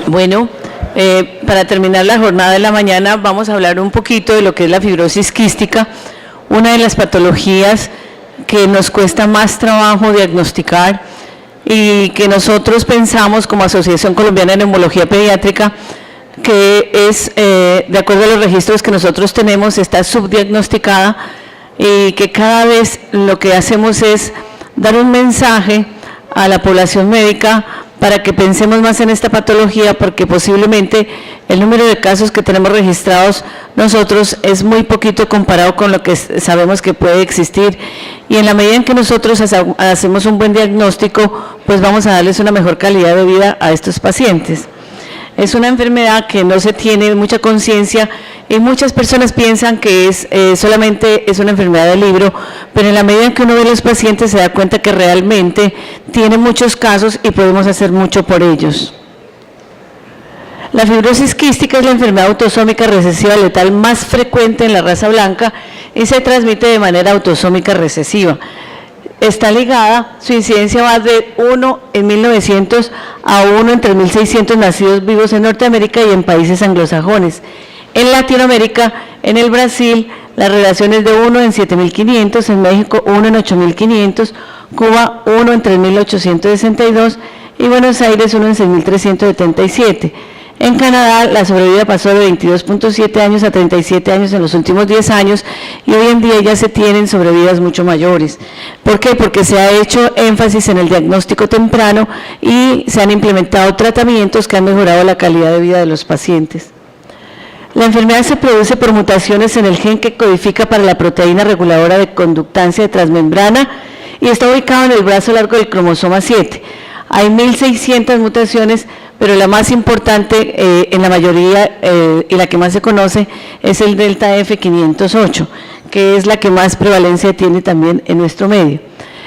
Bueno, para terminar la jornada de la mañana vamos a hablar un poquito de lo que es la fibrosis quística, una de las patologías que nos cuesta más trabajo diagnosticar y que nosotros pensamos como Asociación Colombiana de Neumología Pediátrica que es, de acuerdo a los registros que nosotros tenemos, está subdiagnosticada y que cada vez lo que hacemos es dar un mensaje a la población médica para que pensemos más en esta patología, porque posiblemente el número de casos que tenemos registrados nosotros es muy poquito comparado con lo que sabemos que puede existir, y en la medida en que nosotros hacemos un buen diagnóstico, pues vamos a darles una mejor calidad de vida a estos pacientes. Es una enfermedad que no se tiene mucha conciencia y muchas personas piensan que solamente es una enfermedad del libro, pero en la medida en que uno ve a los pacientes se da cuenta que realmente tiene muchos casos y podemos hacer mucho por ellos. La fibrosis quística es la enfermedad autosómica recesiva letal más frecuente en la raza blanca y se transmite de manera autosómica recesiva. Está ligada, su incidencia va de 1 en 1900 a 1 en 3.600 nacidos vivos en Norteamérica y en países anglosajones. En Latinoamérica, en el Brasil, la relación es de 1 en 7.500, en México 1 en 8.500, Cuba 1 en 3.862 y Buenos Aires 1 en 6.377. En Canadá, la sobrevida pasó de 22.7 años a 37 años en los últimos 10 años y hoy en día ya se tienen sobrevidas mucho mayores. ¿Por qué? Porque se ha hecho énfasis en el diagnóstico temprano y se han implementado tratamientos que han mejorado la calidad de vida de los pacientes. La enfermedad se produce por mutaciones en el gen que codifica para la proteína reguladora de conductancia de transmembrana y está ubicado en el brazo largo del cromosoma 7. Hay 1.600 mutaciones, pero la más importante en la mayoría y la que más se conoce es el delta F508, que es la que más prevalencia tiene también en nuestro medio.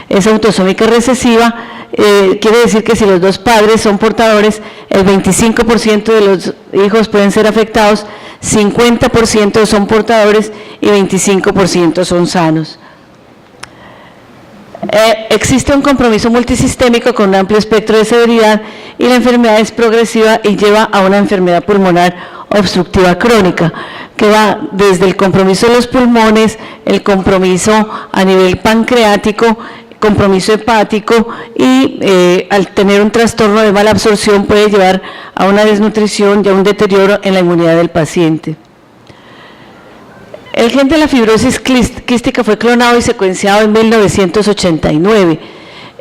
Es autosómica recesiva, quiere decir que si los dos padres son portadores, el 25% de los hijos pueden ser afectados, 50% son portadores y 25% son sanos. Existe un compromiso multisistémico con un amplio espectro de severidad y la enfermedad es progresiva y lleva a una enfermedad pulmonar obstructiva crónica, que va desde el compromiso de los pulmones, el compromiso a nivel pancreático, compromiso hepático y al tener un trastorno de mala absorción puede llevar a una desnutrición y a un deterioro en la inmunidad del paciente. El gen de la fibrosis quística fue clonado y secuenciado en 1989.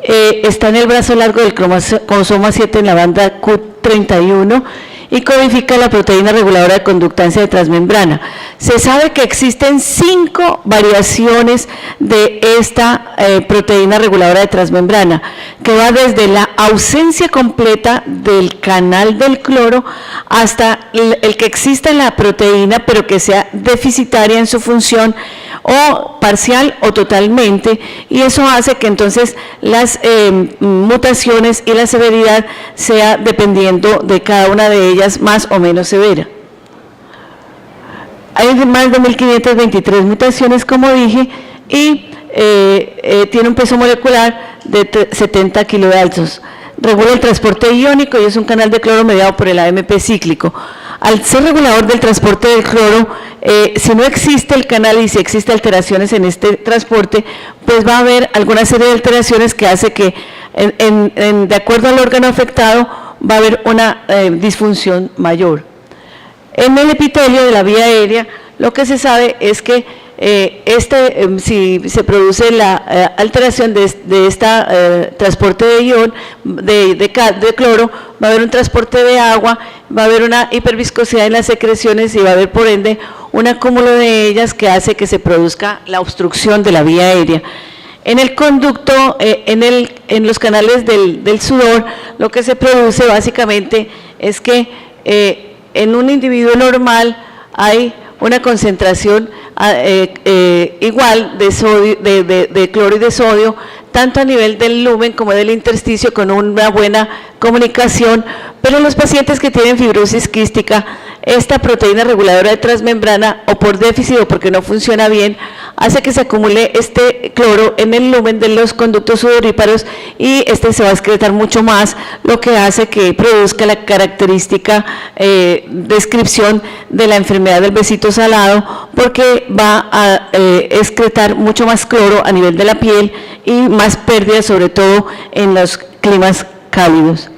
Está en el brazo largo del cromosoma 7 en la banda Q31 y codifica la proteína reguladora de conductancia de transmembrana. Se sabe que existen 5 variaciones de esta proteína reguladora de transmembrana, que va desde la ausencia completa del canal del cloro hasta el que exista la proteína, pero que sea deficitaria en su función o parcial o totalmente, y eso hace que entonces las mutaciones y la severidad sea dependiendo de cada una de ellas más o menos severa. Hay más de 1.523 mutaciones, como dije, y tiene un peso molecular de 70 kilodaltos. Regula el transporte iónico y es un canal de cloro mediado por el AMP cíclico. Al ser regulador del transporte del cloro, si no existe el canal y si existen alteraciones en este transporte, pues va a haber alguna serie de alteraciones que hace que, de acuerdo al órgano afectado, va a haber una disfunción mayor. En el epitelio de la vía aérea, lo que se sabe es que si se produce la alteración de este transporte de ion, de cloro, va a haber un transporte de agua, va a haber una hiperviscosidad en las secreciones y va a haber por ende un acúmulo de ellas que hace que se produzca la obstrucción de la vía aérea. En el conducto, en los canales del sudor, lo que se produce básicamente es que en un individuo normal hay una concentración igual de cloro y de sodio tanto a nivel del lumen como del intersticio, con una buena comunicación, pero los pacientes que tienen fibrosis quística, esta proteína reguladora de transmembrana, o por déficit o porque no funciona bien, hace que se acumule este cloro en el lumen de los conductos sudoríparos y este se va a excretar mucho más, lo que hace que produzca la característica descripción de la enfermedad del besito salado, porque va a excretar mucho más cloro a nivel de la piel y más pérdidas, sobre todo en los climas cálidos.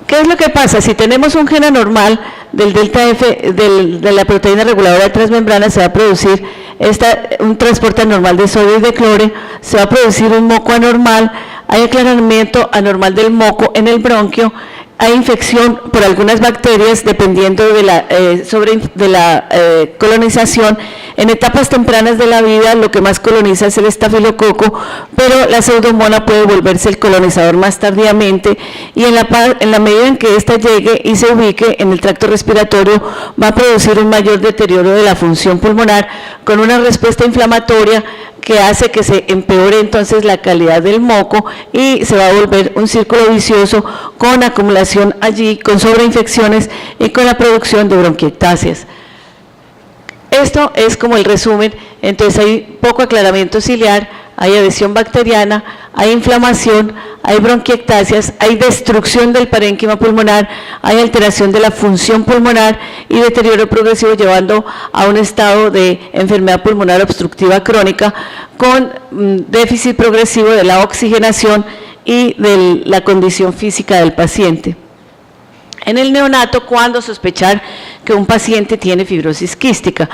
¿Qué es lo que pasa? Si tenemos un gen anormal del delta F, de la proteína reguladora de transmembrana, se va a producir un transporte anormal de sodio y de cloro, se va a producir un moco anormal, hay aclaramiento anormal del moco en el bronquio, hay infección por algunas bacterias dependiendo de la colonización. En etapas tempranas de la vida lo que más coloniza es el estafilococo, pero la pseudomonas puede volverse el colonizador más tardíamente, y en la medida en que ésta llegue y se ubique en el tracto respiratorio va a producir un mayor deterioro de la función pulmonar con una respuesta inflamatoria que hace que se empeore entonces la calidad del moco y se va a volver un círculo vicioso con acumulación allí, con sobreinfecciones y con la producción de bronquiectasias. Esto es como el resumen. Entonces hay poco aclaramiento ciliar, hay adhesión bacteriana, hay inflamación, hay bronquiectasias, hay destrucción del parénquima pulmonar, hay alteración de la función pulmonar y deterioro progresivo llevando a un estado de enfermedad pulmonar obstructiva crónica con déficit progresivo de la oxigenación y de la condición física del paciente. En el neonato, ¿cuándo sospechar que un paciente tiene fibrosis quística?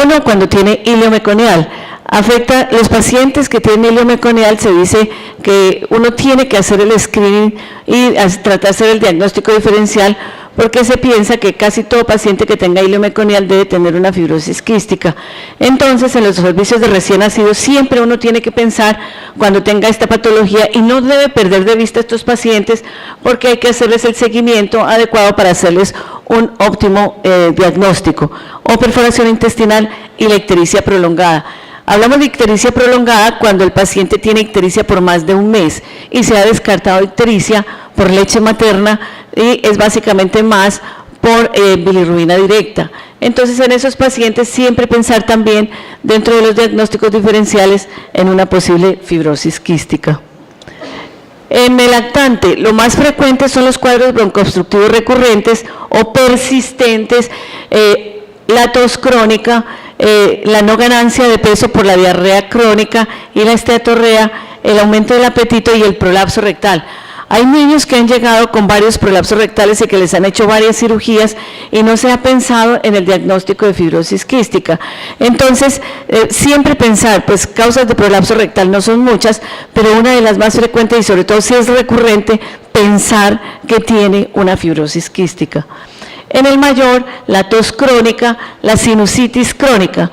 Uno, cuando tiene hilio meconial. Afecta los pacientes que tienen hilio meconial, se dice que uno tiene que hacer el screening y tratar de hacer el diagnóstico diferencial, porque se piensa que casi todo paciente que tenga hilio meconial debe tener una fibrosis quística. Entonces, en los servicios de recién nacidos siempre uno tiene que pensar cuando tenga esta patología y no debe perder de vista a estos pacientes, porque hay que hacerles el seguimiento adecuado para hacerles un óptimo diagnóstico. O perforación intestinal y la ictericia prolongada. Hablamos de ictericia prolongada cuando el paciente tiene ictericia por más de un mes y se ha descartado ictericia por leche materna y es básicamente más por bilirrubina directa. Entonces, en esos pacientes siempre pensar también dentro de los diagnósticos diferenciales en una posible fibrosis quística. En el lactante, lo más frecuente son los cuadros broncoobstructivos recurrentes o persistentes, la tos crónica, la no ganancia de peso por la diarrea crónica y la esteatorrea, el aumento del apetito y el prolapso rectal. Hay niños que han llegado con varios prolapsos rectales y que les han hecho varias cirugías y no se ha pensado en el diagnóstico de fibrosis quística. Entonces, siempre pensar, pues causas de prolapso rectal no son muchas, pero una de las más frecuentes y sobre todo si es recurrente, pensar que tiene una fibrosis quística. En el mayor, la tos crónica, la sinusitis crónica,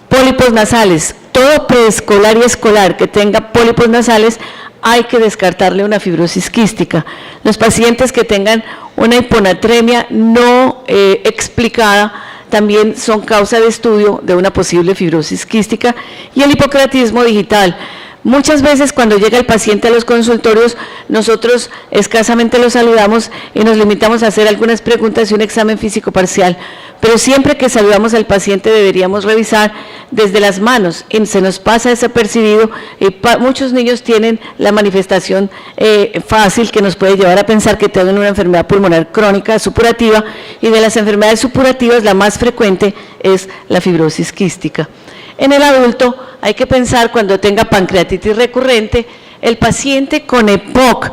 pólipos nasales, todo preescolar y escolar que tenga pólipos nasales, hay que descartarle una fibrosis quística. Los pacientes que tengan una hiponatremia no explicada también son causa de estudio de una posible fibrosis quística. Y el hipocreatismo digital. Muchas veces cuando llega el paciente a los consultorios, nosotros escasamente lo saludamos y nos limitamos a hacer algunas preguntas y un examen físico parcial, pero siempre que saludamos al paciente deberíamos revisar desde las manos y se nos pasa desapercibido y muchos niños tienen la manifestación fácil que nos puede llevar a pensar que tienen una enfermedad pulmonar crónica supurativa, y de las enfermedades supurativas la más frecuente es la fibrosis quística. En el adulto hay que pensar cuando tenga pancreatitis recurrente, el paciente con EPOC.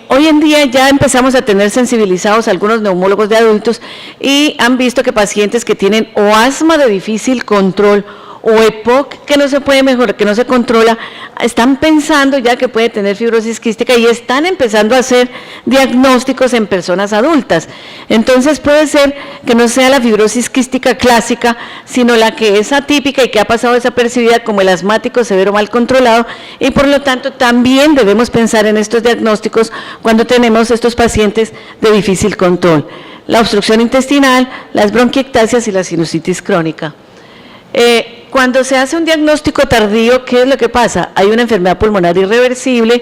Hoy en día ya empezamos a tener sensibilizados algunos neumólogos de adultos y han visto que pacientes que tienen o asma de difícil control o EPOC que no se puede mejorar, que no se controla, están pensando ya que puede tener fibrosis quística y están empezando a hacer diagnósticos en personas adultas. Entonces puede ser que no sea la fibrosis quística clásica, sino la que es atípica y que ha pasado desapercibida, como el asmático severo mal controlado, y por lo tanto también debemos pensar en estos diagnósticos cuando tenemos estos pacientes de difícil control. La obstrucción intestinal, las bronquiectasias y la sinusitis crónica. cuando se hace un diagnóstico tardío, ¿qué es lo que pasa? Hay una enfermedad pulmonar irreversible,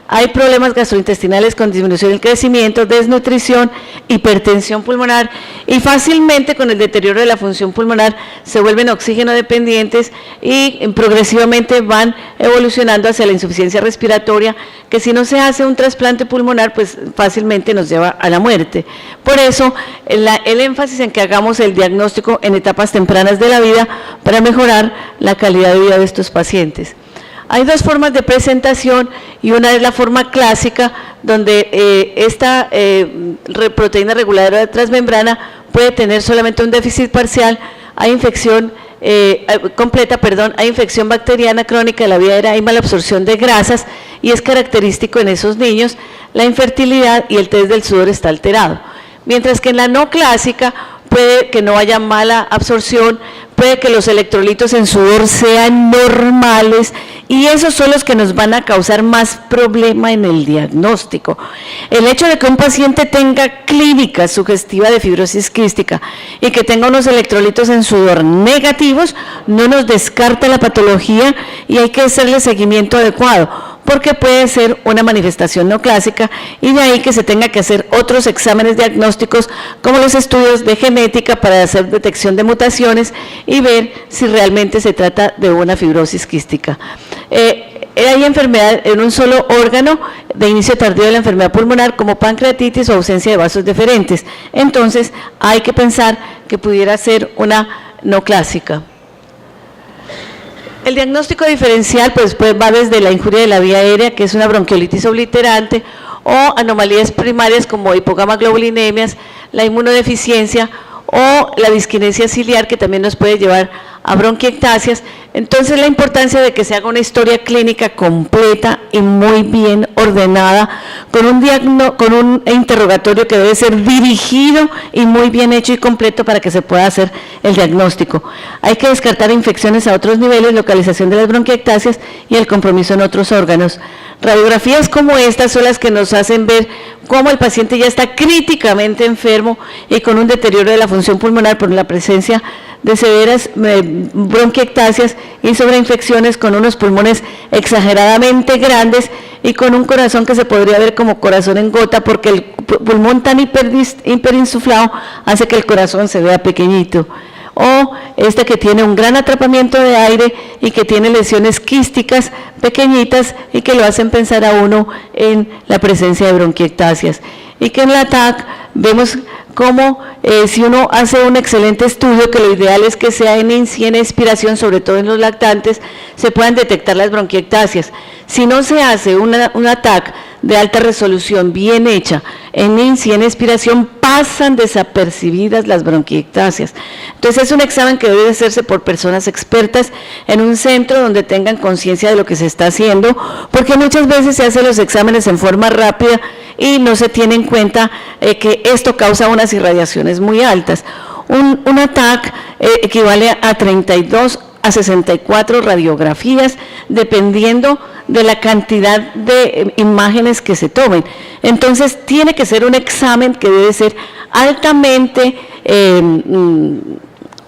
hay problemas gastrointestinales con disminución del crecimiento, desnutrición, hipertensión pulmonar y fácilmente con el deterioro de la función pulmonar se vuelven oxígeno dependientes y progresivamente van evolucionando hacia la insuficiencia respiratoria, que si no se hace un trasplante pulmonar, pues fácilmente nos lleva a la muerte. Por eso, el énfasis en que hagamos el diagnóstico en etapas tempranas de la vida para mejorar la calidad de vida de estos pacientes. Hay dos formas de presentación y una es la forma clásica, donde esta proteína reguladora de transmembrana puede tener solamente un déficit parcial, hay infección completa, perdón, hay infección bacteriana crónica de la vía aérea, hay mala absorción de grasas y es característico en esos niños, la infertilidad y el test del sudor está alterado. Mientras que en la no clásica puede que no haya mala absorción, puede que los electrolitos en sudor sean normales y esos son los que nos van a causar más problema en el diagnóstico. El hecho de que un paciente tenga clínica sugestiva de fibrosis quística y que tenga unos electrolitos en sudor negativos no nos descarta la patología y hay que hacerle seguimiento adecuado, porque puede ser una manifestación no clásica y de ahí que se tenga que hacer otros exámenes diagnósticos como los estudios de genética para hacer detección de mutaciones y ver si realmente se trata de una fibrosis quística. Hay enfermedad en un solo órgano de inicio tardío de la enfermedad pulmonar como pancreatitis o ausencia de vasos deferentes, entonces hay que pensar que pudiera ser una no clásica. El diagnóstico diferencial pues va desde la injuria de la vía aérea, que es una bronquiolitis obliterante, o anomalías primarias como hipogamaglobulinemias, la inmunodeficiencia o la disquinesia ciliar, que también nos puede llevar a bronquiectasias. Entonces la importancia de que se haga una historia clínica completa y muy bien ordenada, con un interrogatorio que debe ser dirigido y muy bien hecho y completo para que se pueda hacer el diagnóstico. Hay que descartar infecciones a otros niveles, localización de las bronquiectasias y el compromiso en otros órganos. Radiografías como estas son las que nos hacen ver cómo el paciente ya está críticamente enfermo y con un deterioro de la función pulmonar por la presencia de severas bronquiectasias y sobreinfecciones, con unos pulmones exageradamente grandes y con un corazón que se podría ver como corazón en gota, porque el pulmón tan hiperinsuflado hace que el corazón se vea pequeñito. O que tiene un gran atrapamiento de aire y que tiene lesiones quísticas pequeñitas y que lo hacen pensar a uno en la presencia de bronquiectasias. Y que en la TAC vemos cómo si uno hace un excelente estudio, que lo ideal es que sea en INSI, en expiración, sobre todo en los lactantes, se puedan detectar las bronquiectasias. Si no se hace una TAC de alta resolución bien hecha, en INSI, en expiración, pasan desapercibidas las bronquiectasias. Entonces es un examen que debe hacerse por personas expertas en un centro donde tengan conciencia de lo que se está haciendo, porque muchas veces se hacen los exámenes en forma rápida y no se tiene en cuenta que esto causa unas irradiaciones muy altas. Un TAC equivale a 32 a 64 radiografías, dependiendo de la cantidad de imágenes que se tomen. Entonces, tiene que ser un examen que debe ser altamente,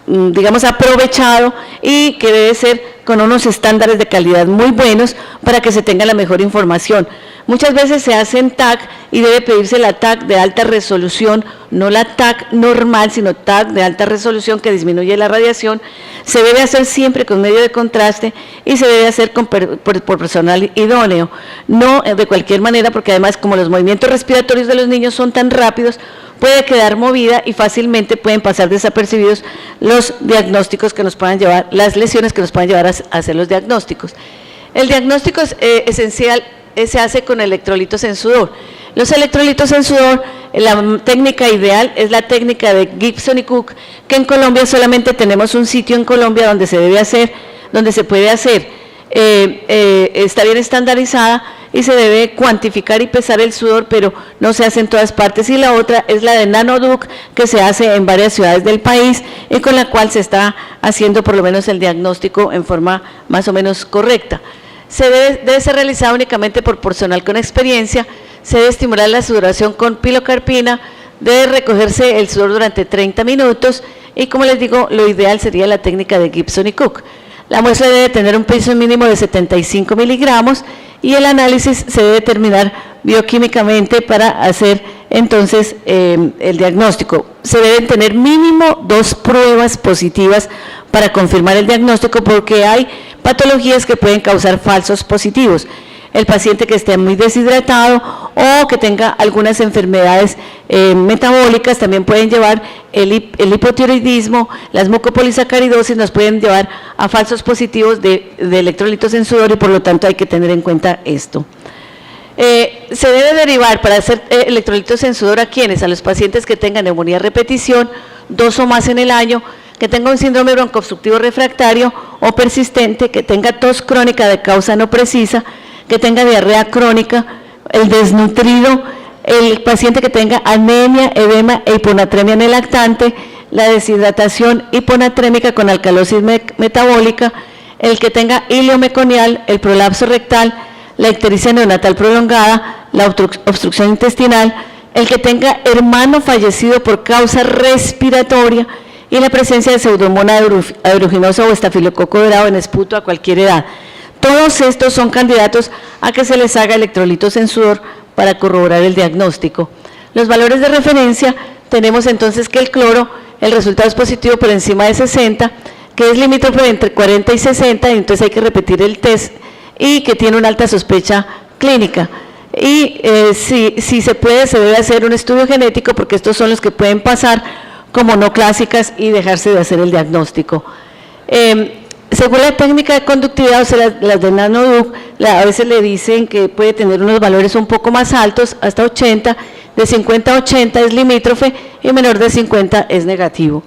digamos, aprovechado y que debe ser con unos estándares de calidad muy buenos para que se tenga la mejor información. Muchas veces se hacen TAC y debe pedirse la TAC de alta resolución, no la TAC normal, sino TAC de alta resolución que disminuye la radiación. Se debe hacer siempre con medio de contraste y se debe hacer por personal idóneo, no de cualquier manera, porque además como los movimientos respiratorios de los niños son tan rápidos, puede quedar movida y fácilmente pueden pasar desapercibidos los diagnósticos que nos puedan llevar, las lesiones que nos puedan llevar a hacer los diagnósticos. El diagnóstico es esencial se hace con electrolitos en sudor. Los electrolitos en sudor, la técnica ideal es la técnica de Gibson y Cook, que en Colombia solamente tenemos un sitio en Colombia donde se debe hacer, donde se puede hacer, está bien estandarizada y se debe cuantificar y pesar el sudor, pero no se hace en todas partes. Y la otra es la de Nanoduc, que se hace en varias ciudades del país y con la cual se está haciendo por lo menos el diagnóstico en forma más o menos correcta. Debe ser realizado únicamente por personal con experiencia, se debe estimular la sudoración con pilocarpina, debe recogerse el sudor durante 30 minutos y como les digo, lo ideal sería la técnica de Gibson y Cook. La muestra debe tener un peso mínimo de 75 miligramos y el análisis se debe determinar bioquímicamente para hacer entonces el diagnóstico. Se deben tener mínimo 2 pruebas positivas para confirmar el diagnóstico, porque hay patologías que pueden causar falsos positivos. El paciente que esté muy deshidratado o que tenga algunas enfermedades metabólicas también pueden llevar el hipotiroidismo, las mucopolisacaridosis nos pueden llevar a falsos positivos de electrolitos en sudor, y por lo tanto hay que tener en cuenta esto. Se debe derivar para hacer electrolitos en sudor a quienes, a los pacientes que tengan neumonía a repetición, 2 o más en el año, que tenga un síndrome broncoobstructivo refractario o persistente, que tenga tos crónica de causa no precisa, que tenga diarrea crónica, el desnutrido, el paciente que tenga anemia, edema e hiponatremia en el lactante, la deshidratación hiponatrémica con alcalosis metabólica, el que tenga ilio meconial, el prolapso rectal, la ictericia neonatal prolongada, la obstrucción intestinal, el que tenga hermano fallecido por causa respiratoria y la presencia de pseudomonas aeruginosa o estafilococo dorado en esputo a cualquier edad. Todos estos son candidatos a que se les haga electrolitos en sudor para corroborar el diagnóstico. Los valores de referencia, tenemos entonces que el cloro, el resultado es positivo por encima de 60, que es limítrofe entre 40 y 60, y entonces hay que repetir el test, y que tiene una alta sospecha clínica. Y si se puede, se debe hacer un estudio genético, porque estos son los que pueden pasar como no clásicas y dejarse de hacer el diagnóstico. Según la técnica de conductividad, o sea, las de NanoDuc, a veces le dicen que puede tener unos valores un poco más altos, hasta 80, de 50 a 80 es limítrofe y menor de 50 es negativo.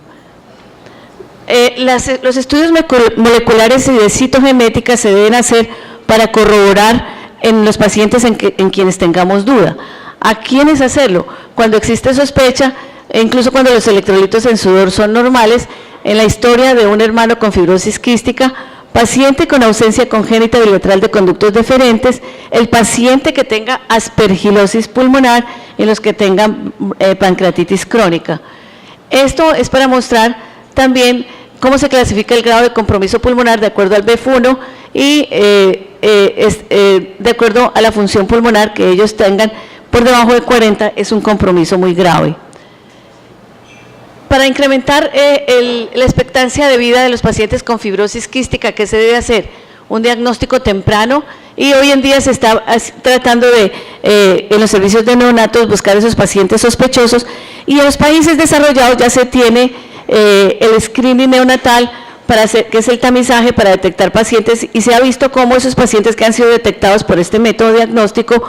Los estudios moleculares y de citogenética se deben hacer para corroborar en los pacientes en quienes tengamos duda. ¿A quiénes hacerlo? Cuando existe sospecha, e incluso cuando los electrolitos en sudor son normales. En la historia de un hermano con fibrosis quística, paciente con ausencia congénita bilateral de conductos deferentes, el paciente que tenga aspergilosis pulmonar y los que tengan pancreatitis crónica. Esto es para mostrar también cómo se clasifica el grado de compromiso pulmonar de acuerdo al BEF1 y de acuerdo a la función pulmonar que ellos tengan por debajo de 40 es un compromiso muy grave. Para incrementar la expectancia de vida de los pacientes con fibrosis quística, ¿qué se debe hacer? Un diagnóstico temprano, y hoy en día se está tratando de, en los servicios de neonatos, buscar esos pacientes sospechosos, y en los países desarrollados ya se tiene el screening neonatal, que es el tamizaje para detectar pacientes, y se ha visto cómo esos pacientes que han sido detectados por este método diagnóstico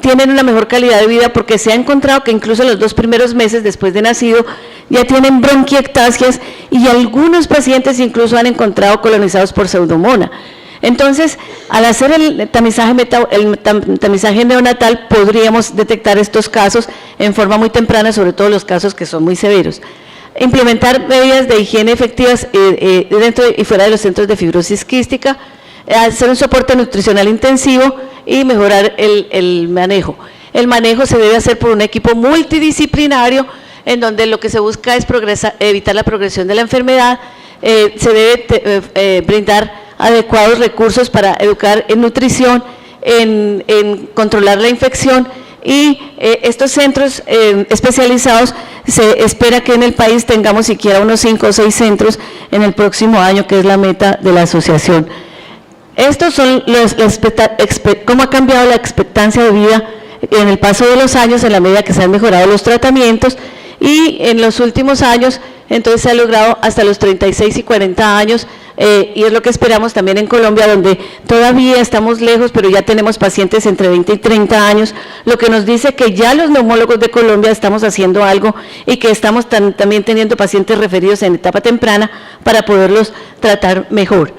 tienen una mejor calidad de vida, porque se ha encontrado que incluso los 2 primeros meses después de nacido ya tienen bronquiectasias, y algunos pacientes incluso han encontrado colonizados por pseudomonas. Entonces, al hacer el tamizaje neonatal, podríamos detectar estos casos en forma muy temprana, sobre todo los casos que son muy severos. Implementar medidas de higiene efectivas dentro y fuera de los centros de fibrosis quística, hacer un soporte nutricional intensivo y mejorar el manejo. El manejo se debe hacer por un equipo multidisciplinario, en donde lo que se busca es evitar la progresión de la enfermedad. Se debe brindar adecuados recursos para educar en nutrición, en controlar la infección, y estos centros especializados, se espera que en el país tengamos siquiera unos 5 o 6 centros en el próximo año, que es la meta de la asociación. Estos son cómo ha cambiado la expectancia de vida en el paso de los años, en la medida que se han mejorado los tratamientos, y en los últimos años entonces se ha logrado hasta los 36 y 40 años, y es lo que esperamos también en Colombia, donde todavía estamos lejos, pero ya tenemos pacientes entre 20 y 30 años, lo que nos dice que ya los neumólogos de Colombia estamos haciendo algo, y que estamos también teniendo pacientes referidos en etapa temprana para poderlos tratar mejor.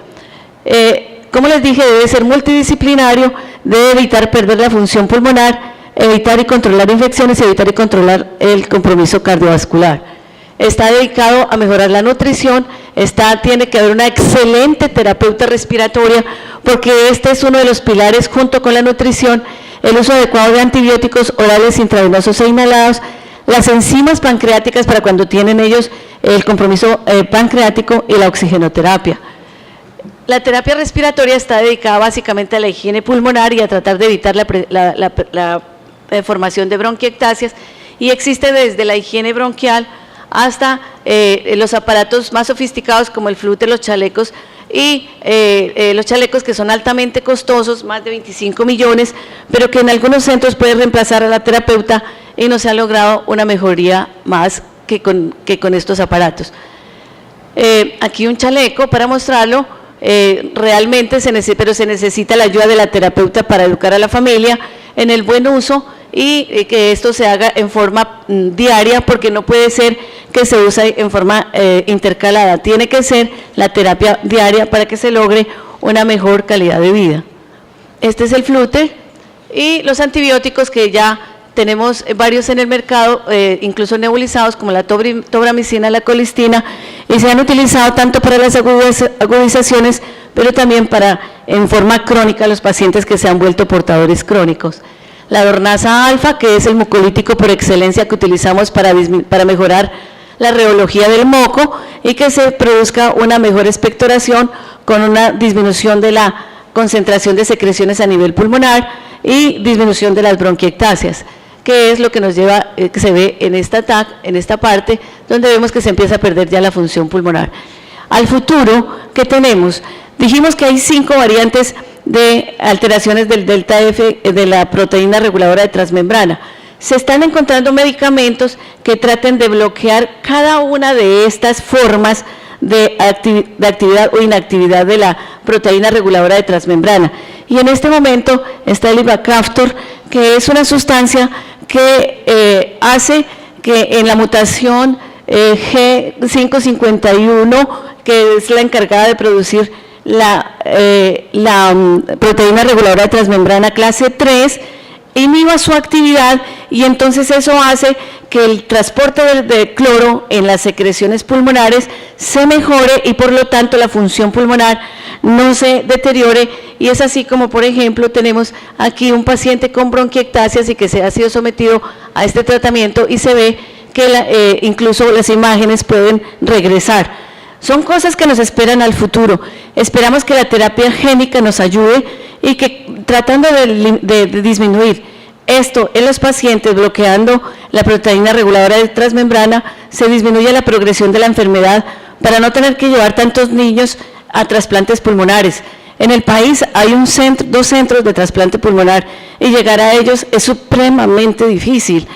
Como les dije, debe ser multidisciplinario, debe evitar perder la función pulmonar, evitar y controlar infecciones y evitar y controlar el compromiso cardiovascular. Está dedicado a mejorar la nutrición, tiene que haber una excelente terapeuta respiratoria, porque este es uno de los pilares junto con la nutrición, el uso adecuado de antibióticos orales, intravenosos e inhalados, las enzimas pancreáticas para cuando tienen ellos el compromiso pancreático, y la oxigenoterapia. La terapia respiratoria está dedicada básicamente a la higiene pulmonar y a tratar de evitar la formación de bronquiectasias, y existe desde la higiene bronquial hasta los aparatos más sofisticados como el flúter, los chalecos, y los chalecos que son altamente costosos, más de 25 millones, pero que en algunos centros pueden reemplazar a la terapeuta y no se ha logrado una mejoría más que con estos aparatos. Aquí un chaleco para mostrarlo, realmente pero se necesita la ayuda de la terapeuta para educar a la familia en el buen uso y que esto se haga en forma diaria, porque no puede ser que se use en forma intercalada, tiene que ser la terapia diaria para que se logre una mejor calidad de vida. Este es el flúter y los antibióticos que ya tenemos varios en el mercado, incluso nebulizados como la tobramicina, la colistina, y se han utilizado tanto para las agudizaciones, pero también para en forma crónica los pacientes que se han vuelto portadores crónicos. La Dornasa alfa, que es el mucolítico por excelencia que utilizamos para mejorar la reología del moco y que se produzca una mejor expectoración con una disminución de la concentración de secreciones a nivel pulmonar y disminución de las bronquiectasias, que es lo que nos lleva, que se ve en esta parte, donde vemos que se empieza a perder ya la función pulmonar. Al futuro, ¿qué tenemos? Dijimos que hay 5 variantes de alteraciones del delta F de la proteína reguladora de transmembrana. Se están encontrando medicamentos que traten de bloquear cada una de estas formas de actividad o inactividad de la proteína reguladora de transmembrana. Y en este momento está el ivacaftor, que es una sustancia que hace que en la mutación G551, que es la encargada de producir la proteína reguladora de transmembrana clase 3, inhiba su actividad, y entonces eso hace que el transporte de cloro en las secreciones pulmonares se mejore y por lo tanto la función pulmonar no se deteriore. Y es así como, por ejemplo, tenemos aquí un paciente con bronquiectasias y que se ha sido sometido a este tratamiento y se ve que incluso las imágenes pueden regresar. Son cosas que nos esperan al futuro. Esperamos que la terapia génica nos ayude y que tratando de disminuir esto en los pacientes, bloqueando la proteína reguladora de transmembrana, se disminuye la progresión de la enfermedad para no tener que llevar tantos niños a trasplantes pulmonares. En el país hay 2 centros de trasplante pulmonar y llegar a ellos es supremamente difícil.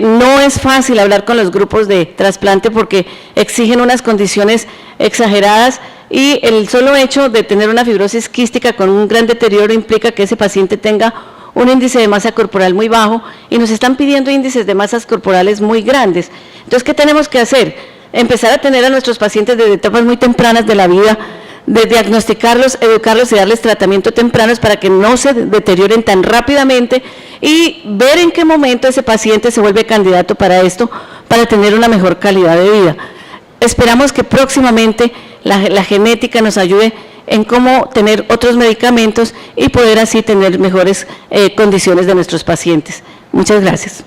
No es fácil hablar con los grupos de trasplante porque exigen unas condiciones exageradas, y el solo hecho de tener una fibrosis quística con un gran deterioro implica que ese paciente tenga un índice de masa corporal muy bajo, y nos están pidiendo índices de masas corporales muy grandes. Entonces, ¿qué tenemos que hacer? Empezar a tener a nuestros pacientes desde etapas muy tempranas de la vida, de diagnosticarlos, educarlos y darles tratamientos tempranos para que no se deterioren tan rápidamente, y ver en qué momento ese paciente se vuelve candidato para esto, para tener una mejor calidad de vida. Esperamos que próximamente la genética nos ayude en cómo tener otros medicamentos y poder así tener mejores condiciones de nuestros pacientes. Muchas gracias.